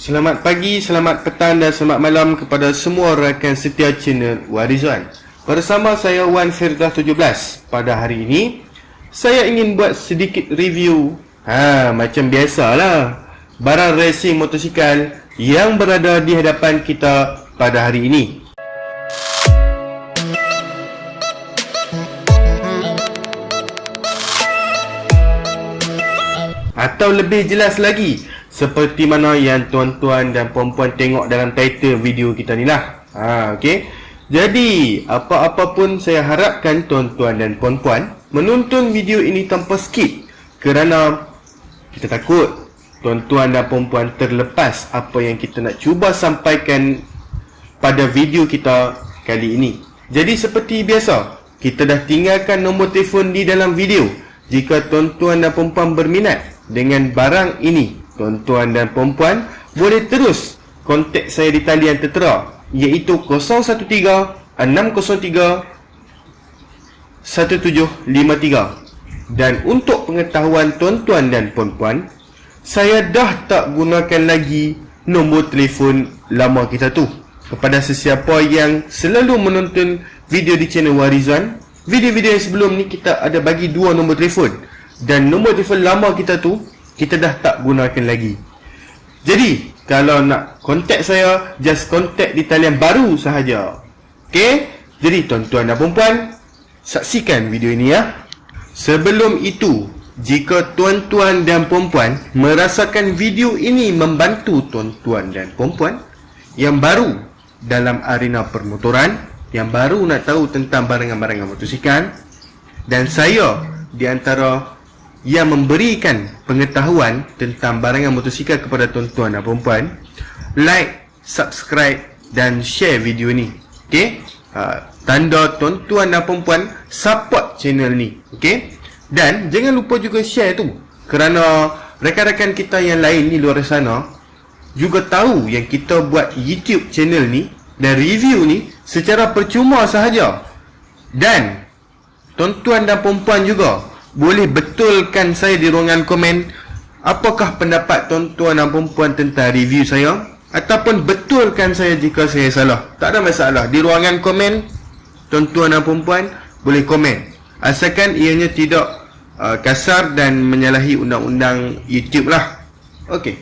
Selamat pagi, selamat petang dan selamat malam kepada semua rakan setia channel Warizwan. Bersama saya Wan Firdah 17. Pada hari ini saya ingin buat sedikit review macam biasalah, barang racing motosikal yang berada di hadapan kita pada hari ini. Atau lebih jelas lagi, seperti mana yang tuan-tuan dan puan-puan tengok dalam title video kita ni lah. Okey. Jadi, apa-apa pun saya harapkan tuan-tuan dan puan-puan menonton video ini tanpa skip, kerana kita takut tuan-tuan dan puan-puan terlepas apa yang kita nak cuba sampaikan pada video kita kali ini. Jadi seperti biasa, kita dah tinggalkan nombor telefon di dalam video. Jika tuan-tuan dan puan-puan berminat dengan barang ini, tuan-tuan dan puan-puan boleh terus kontak saya di talian tertera, iaitu 013-603-1753. Dan untuk pengetahuan tuan-tuan dan puan-puan, saya dah tak gunakan lagi nombor telefon lama kita tu. Kepada sesiapa yang selalu menonton video di channel Warizwan, video-video yang sebelum ni kita ada bagi dua nombor telefon, dan nombor telefon lama kita tu kita dah tak gunakan lagi. Jadi kalau nak kontak saya, just kontak di talian baru sahaja. Okey? Jadi tuan-tuan dan puan-puan, saksikan video ini ya. Sebelum itu, jika tuan-tuan dan puan-puan merasakan video ini membantu tuan-tuan dan puan-puan yang baru dalam arena permotoran, yang baru nak tahu tentang barangan-barangan motosikal, dan saya di antara yang memberikan pengetahuan tentang barangan motosikal kepada tuan-tuan dan puan-puan, like, subscribe dan share video ni. Okey? Tanda tuan-tuan dan puan-puan support channel ni. Okey? Dan jangan lupa juga share tu, kerana rakan-rakan kita yang lain di luar sana juga tahu yang kita buat YouTube channel ni dan review ni secara percuma sahaja. Dan tuan-tuan dan puan-puan juga boleh betulkan saya di ruangan komen apakah pendapat tuan-tuan dan puan-puan tentang review saya, ataupun betulkan saya jika saya salah. Tak ada masalah. Di ruangan komen, tuan-tuan dan puan-puan boleh komen, asalkan ianya tidak kasar dan menyalahi undang-undang YouTube lah. Okey,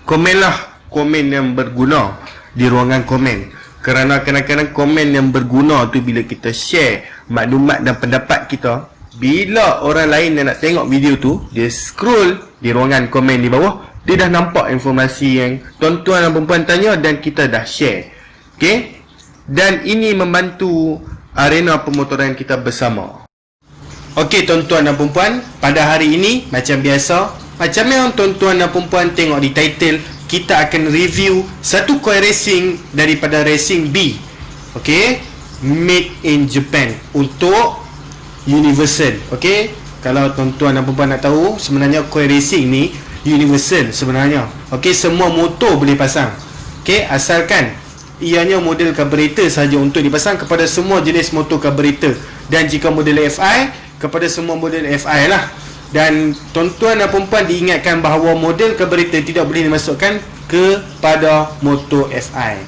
komenlah komen yang berguna di ruangan komen, kerana kadang-kadang komen yang berguna tu bila kita share maklumat dan pendapat kita, bila orang lain yang nak tengok video tu, dia scroll di ruangan komen di bawah, dia dah nampak informasi yang tuan-tuan dan perempuan tanya dan kita dah share. Okey? Dan ini membantu arena pemotoran kita bersama. Okey tuan-tuan dan perempuan, pada hari ini macam biasa, macam yang tuan-tuan dan perempuan tengok di title, kita akan review satu coil racing daripada Racing B. Okey? Made in Japan, untuk Universal. Okey, kalau tuan-tuan dan puan-puan nak tahu, sebenarnya coil racing ni universal sebenarnya. Okey, semua motor boleh pasang. Okey, asalkan ianya model carburetor saja untuk dipasang kepada semua jenis motor carburetor, dan jika model FI kepada semua model FI lah. Dan tuan-tuan dan puan-puan diingatkan bahawa model carburetor tidak boleh dimasukkan kepada motor FI.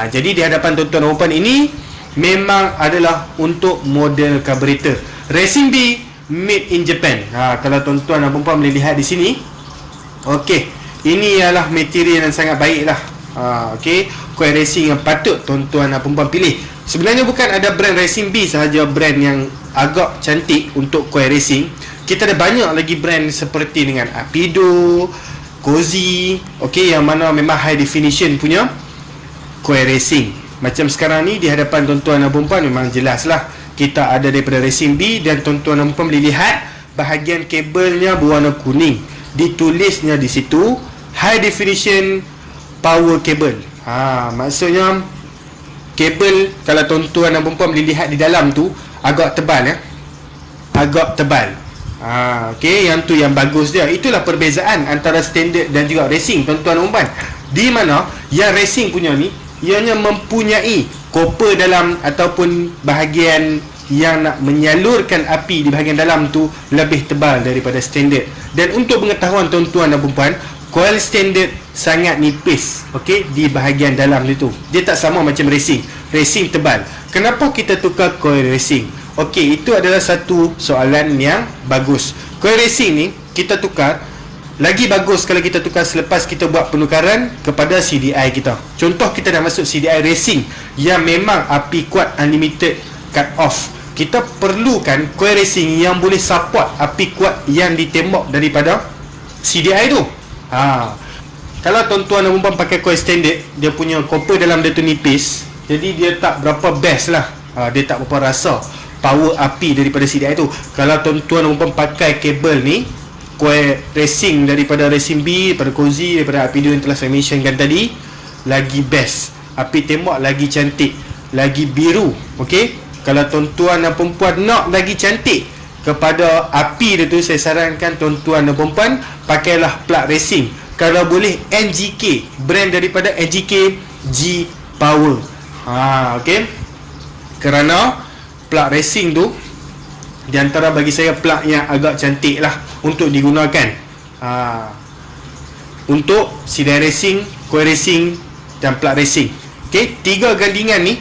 Jadi di hadapan tuan-tuan dan puan-puan, ini memang adalah untuk model carburetor Racing B made in Japan. Kalau tuan-tuan dan puan-puan boleh lihat di sini. Okey, ini ialah material yang sangat baik lah. Okey, coil racing yang patut tuan-tuan dan puan-puan pilih. Sebenarnya bukan ada brand Racing B sahaja brand yang agak cantik untuk coil racing. Kita ada banyak lagi brand seperti dengan Apido, Cozy, okey, yang mana memang high definition punya coil racing. Macam sekarang ni di hadapan tuan-tuan dan puan-puan memang jelas lah, kita ada daripada Racing B, dan tuan-tuan dan puan-puan boleh lihat bahagian kabelnya berwarna kuning. Ditulisnya di situ high definition power cable. Maksudnya kabel, kalau tuan-tuan dan puan-puan boleh lihat di dalam tu agak tebal ya. Agak tebal. Okey, yang tu yang bagus dia. Itulah perbezaan antara standard dan juga racing tuan-tuan dan puan-puan. Di mana yang racing punya ni, ianya mempunyai koper dalam ataupun bahagian yang nak menyalurkan api di bahagian dalam tu lebih tebal daripada standard. Dan untuk pengetahuan tuan-tuan dan puan-puan, Coil standard sangat nipis, okey, di bahagian dalam dia tu. Dia tak sama macam racing. Racing tebal. Kenapa kita tukar coil racing? Okey, itu adalah satu soalan yang bagus. Coil racing ni kita tukar lagi bagus kalau kita tukar selepas kita buat penukaran kepada CDI kita. Contoh kita dah masuk CDI racing yang memang api kuat unlimited cut off. Kita perlukan coil racing yang boleh support api kuat yang ditembak daripada CDI tu. Kalau tuan-tuan dan puan pakai coil standard, dia punya copper dalam dia tu nipis, jadi dia tak berapa best lah. Dia tak berapa rasa power api daripada CDI tu. Kalau tuan-tuan dan puan pakai kabel ni, coil racing daripada Racing B, daripada Cozy, daripada Apido yang telah saya mentionkan tadi, lagi best. Api tembak lagi cantik, lagi biru. Okey, kalau tuan-tuan dan perempuan nak lagi cantik kepada api dia tu, saya sarankan tuan-tuan dan perempuan pakailah plug racing. Kalau boleh NGK, brand daripada NGK G Power. Okey, kerana plug racing tu di antara bagi saya plug yang agak cantik lah untuk digunakan untuk CDI racing, coil racing dan plug racing. Okey, 3 gandingan ni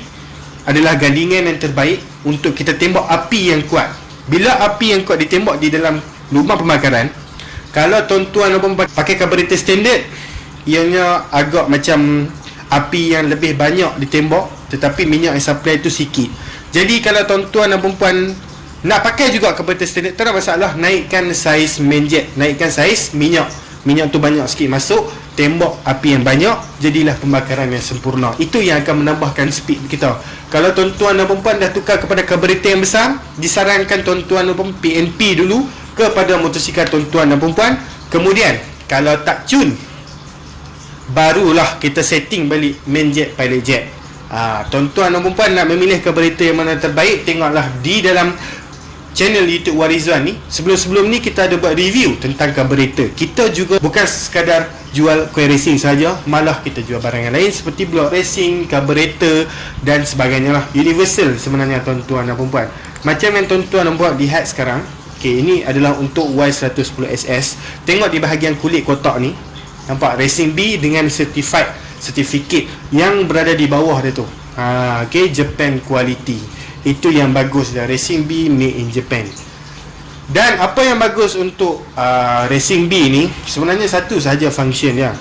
adalah gandingan yang terbaik untuk kita tembak api yang kuat. Bila api yang kuat ditembak di dalam rumah pembakaran, kalau tuan-tuan pakai carburetor standard, ianya agak macam api yang lebih banyak ditembak, tetapi minyak yang supply tu sikit. Jadi kalau tuan-tuan dan perempuan nak pakai juga carburetor standard, tak ada masalah, naikkan saiz main jet, naikkan saiz minyak. Minyak tu banyak sikit masuk, tembak api yang banyak, jadilah pembakaran yang sempurna. Itu yang akan menambahkan speed kita. Kalau tuan-tuan dan perempuan dah tukar kepada carburetor yang besar, disarankan tuan-tuan dan perempuan PNP dulu kepada motosikal tuan-tuan dan perempuan. Kemudian kalau tak tune, barulah kita setting balik main jet, pilot jet. Tuan-tuan dan perempuan nak memilih carburetor yang mana terbaik, tengoklah di dalam channel YouTube Warizwan ni. Sebelum-sebelum ni kita ada buat review tentang carburetor. Kita juga bukan sekadar jual coil racing saja, malah kita jual barang yang lain seperti block racing, carburetor dan sebagainya lah. Universal sebenarnya tuan-tuan dan perempuan. Macam yang tuan-tuan dan perempuan lihat sekarang. Okey, ini adalah untuk Y110SS. Tengok di bahagian kulit kotak ni, nampak Racing B dengan certificate yang berada di bawah dia tu. Okey, Japan quality. Itu yang bagus dah, Racing B made in Japan. Dan apa yang bagus untuk Racing B ni, sebenarnya satu sahaja function dia,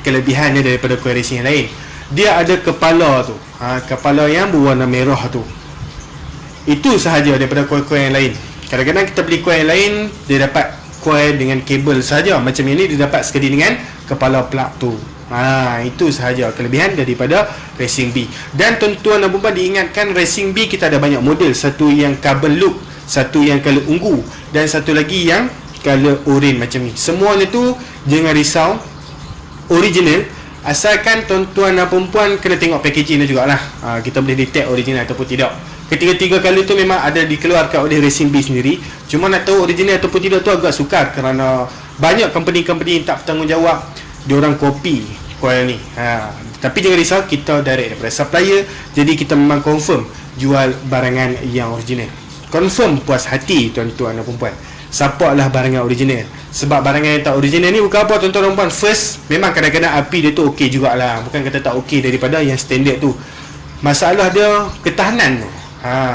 kelebihan dia daripada coil racing yang lain. Dia ada kepala tu, kepala yang berwarna merah tu. Itu sahaja daripada coil-coil yang lain. Kadang-kadang kita beli coil yang lain, dia dapat coil dengan kabel saja. Macam ini dia dapat sekali dengan kepala plug tu. Itu sahaja kelebihan daripada Racing B. Dan tuan-tuan dan perempuan diingatkan, Racing B kita ada banyak model. Satu yang carbon look, satu yang color ungu, dan satu lagi yang color orange macam ni. Semuanya tu jangan risau, original. Asalkan tuan-tuan dan perempuan kena tengok packaging dia jugalah. Kita boleh detect original ataupun tidak. Ketiga-tiga color tu memang ada dikeluarkan oleh Racing B sendiri. Cuma nak tahu original ataupun tidak tu agak sukar, kerana banyak company-company yang tak bertanggungjawab, diorang copy coil ni. Tapi jangan risau, kita direct daripada supplier, jadi kita memang confirm jual barangan yang original. Confirm puas hati tuan-tuan dan perempuan, supportlah barangan original. Sebab barangan yang tak original ni bukan apa tuan-tuan dan perempuan, first memang kadang-kadang api dia tu okey jugalah, bukan kata tak okey daripada yang standard tu. Masalah dia ketahanan tu.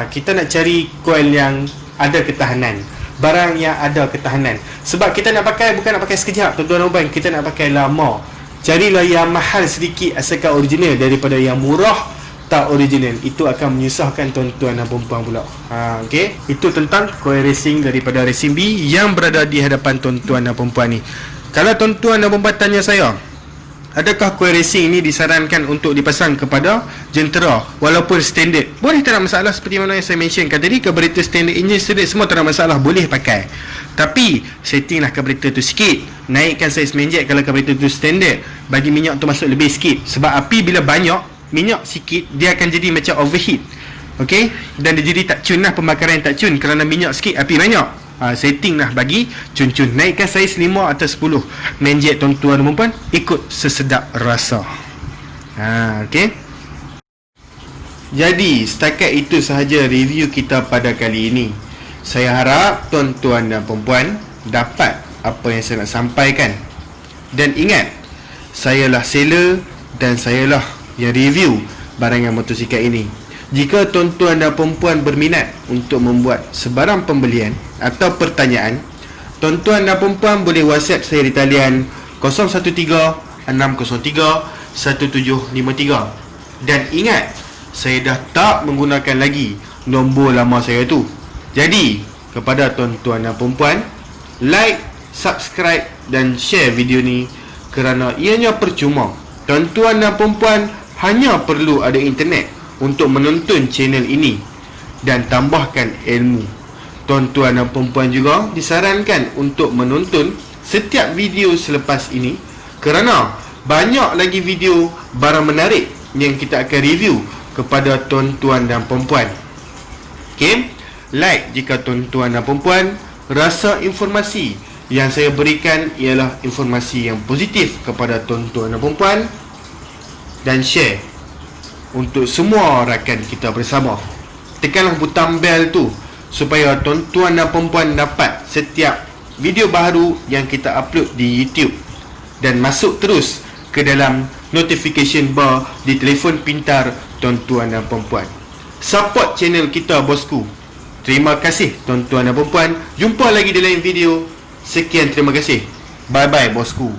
Kita nak cari coil yang ada ketahanan, barang yang ada ketahanan. Sebab kita nak pakai, bukan nak pakai sekejap tuan-tuan dan perempuan, kita nak pakai lama. Carilah yang mahal sedikit asalkan original, daripada yang murah tak original. Itu akan menyusahkan tuan-tuan dan perempuan pula. Okey, itu tentang coil racing daripada Racing B yang berada di hadapan tuan-tuan dan perempuan ni. Kalau tuan-tuan dan perempuan tanya saya, adakah coil racing ini disarankan untuk dipasang kepada jentera walaupun standard? Boleh, tak ada masalah. Seperti mana yang saya mentionkan tadi, carburetor standard, engine standard, semua tak ada masalah, boleh pakai. Tapi settinglah carburetor tu sikit, naikkan saiz main jet kalau carburetor tu standard, bagi minyak tu masuk lebih sikit. Sebab api bila banyak, minyak sikit, dia akan jadi macam overheat. Okey, dan dia jadi tak cun lah, pembakaran yang tak cun kerana minyak sikit, api banyak. Setting lah bagi cun-cun. Naikkan saiz 5 atau 10 main jet tuan-tuan dan perempuan, ikut sesedap rasa. Okey, jadi setakat itu sahaja review kita pada kali ini. Saya harap tuan-tuan dan perempuan dapat apa yang saya nak sampaikan. Dan ingat, sayalah seller dan sayalah yang review barangan motosikal ini. Jika tuan-tuan dan perempuan berminat untuk membuat sebarang pembelian atau pertanyaan, tuan-tuan dan perempuan boleh WhatsApp saya di talian 013-603-1753. Dan ingat, saya dah tak menggunakan lagi nombor lama saya tu. Jadi, kepada tuan-tuan dan perempuan, like, subscribe dan share video ni, kerana ianya percuma. Tuan-tuan dan perempuan hanya perlu ada internet untuk menonton channel ini dan tambahkan ilmu. Tuan-tuan dan perempuan juga disarankan untuk menonton setiap video selepas ini, kerana banyak lagi video barang menarik yang kita akan review kepada tuan-tuan dan perempuan. Okay? Like jika tuan-tuan dan perempuan rasa informasi yang saya berikan ialah informasi yang positif kepada tuan-tuan dan perempuan, dan share untuk semua rakan kita bersama. Tekanlah butang bell tu supaya tuan-tuan dan perempuan dapat setiap video baru yang kita upload di YouTube, dan masuk terus ke dalam notification bar di telefon pintar tuan-tuan dan perempuan. Support channel kita, bosku. Terima kasih tuan-tuan dan perempuan. Jumpa lagi di lain video. Sekian, terima kasih. Bye bye, bosku.